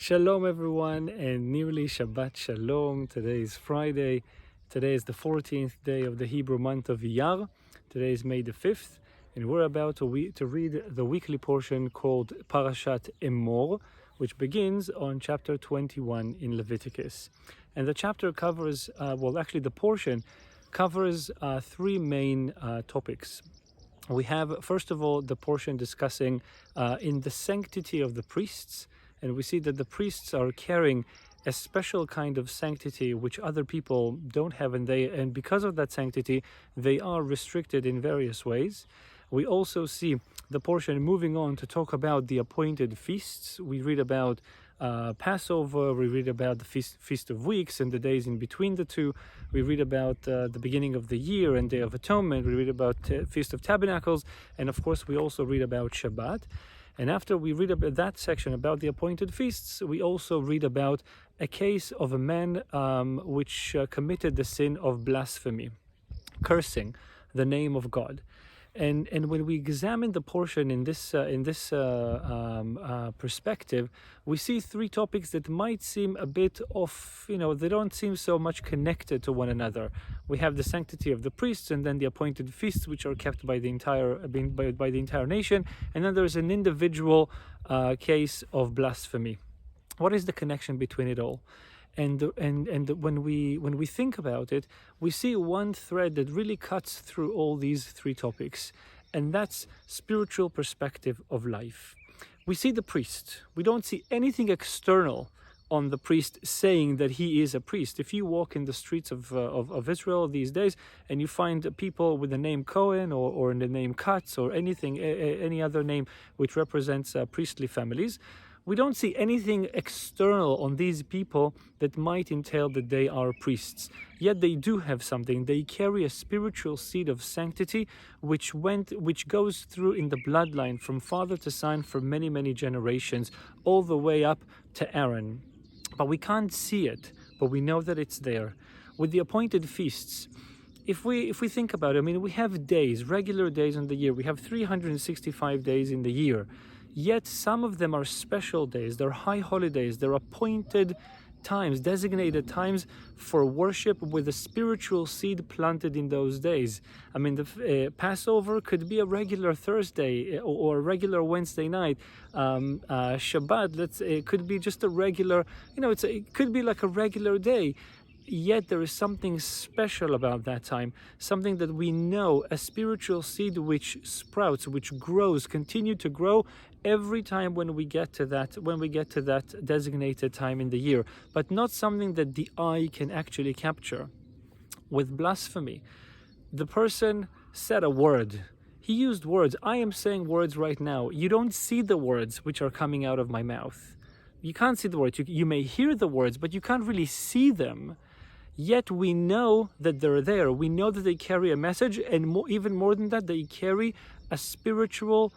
Shalom everyone, and nearly Shabbat Shalom. Today is Friday. Today is the 14th day of the Hebrew month of Iyar. Today is May the 5th, and we're about to read the weekly portion called Parashat EMOR, which begins on chapter 21 in Leviticus. And the chapter covers, the portion covers three main topics. We have, first of all, the portion discussing in the sanctity of the priests. And we see that the priests are carrying a special kind of sanctity which other people don't have, and because of that sanctity, they are restricted in various ways. We also see the portion moving on to talk about the appointed feasts. We read about Passover, we read about the Feast of Weeks and the days in between the two. We read about the beginning of the year and Day of Atonement. We read about Feast of Tabernacles, and of course we also read about Shabbat. And after we read about that section about the appointed feasts, we also read about a case of a man which committed the sin of blasphemy, cursing the name of God. And when we examine the portion in this perspective, we see three topics that might seem a bit off. They don't seem so much connected to one another. We have the sanctity of the priests, and then the appointed feasts, which are kept by the entire nation. And then there's an individual case of blasphemy. What is the connection between it all? And when we think about it, we see one thread that really cuts through all these three topics, and that's spiritual perspective of life. We see the priest. We don't see anything external on the priest saying that he is a priest. If you walk in the streets of Israel these days and you find people with the name Cohen or the name Katz or any other name which represents priestly families, we don't see anything external on these people that might entail that they are priests. Yet they do have something. They carry a spiritual seed of sanctity which goes through in the bloodline from father to son for many, many generations, all the way up to Aaron. But we can't see it, but we know that it's there. With the appointed feasts, if we think about it, we have days, regular days in the year. We have 365 days in the year. Yet some of them are special days, they're high holidays, they're appointed times, designated times for worship with a spiritual seed planted in those days. The Passover could be a regular Thursday or a regular Wednesday night. Shabbat, it could be just a regular, it could be like a regular day. Yet there is something special about that time, something that we know, a spiritual seed which sprouts, which grows, continue to grow every time when we get to that designated time in the year, but not something that the eye can actually capture. With blasphemy, the person said a word. He used words. I am saying words right now. You don't see the words which are coming out of my mouth. You can't see the words. You may hear the words, but you can't really see them. Yet we know that they're there. We know that they carry a message, and even more than that, they carry a spiritual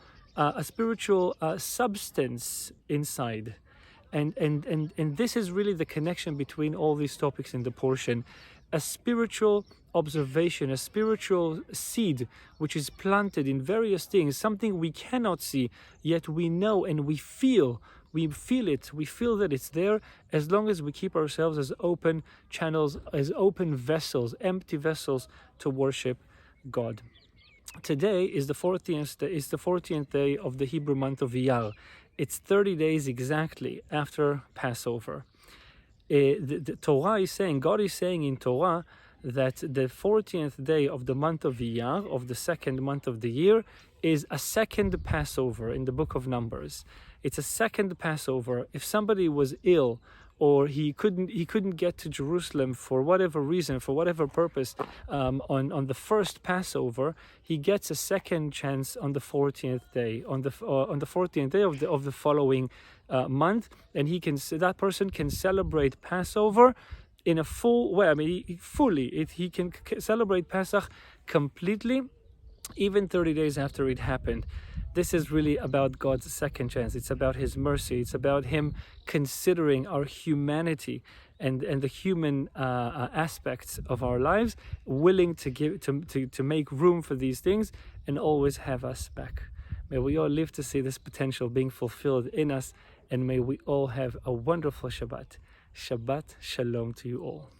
substance inside. And this is really the connection between all these topics in the portion. A spiritual observation, a spiritual seed which is planted in various things, something we cannot see, yet we know and we feel it, we feel that it's there, as long as we keep ourselves as open channels, as open vessels, empty vessels to worship God. Today is the 14th day of the Hebrew month of Iyar. It's 30 days exactly after Passover. The Torah is saying, God is saying in Torah, that the 14th day of the month of Iyar, of the second month of the year, is a second Passover in the book of Numbers. It's a second Passover. If somebody was ill or he couldn't get to Jerusalem for whatever reason, for whatever purpose, on the first Passover, he gets a second chance on the 14th day, on the 14th day of the following month, and that person can celebrate Passover in a full way. He can celebrate Pesach completely, even 30 days after it happened. This is really about God's second chance. It's about His mercy. It's about Him considering our humanity and the human aspects of our lives, willing to make room for these things and always have us back. May we all live to see this potential being fulfilled in us and may we all have a wonderful Shabbat. Shabbat Shalom to you all.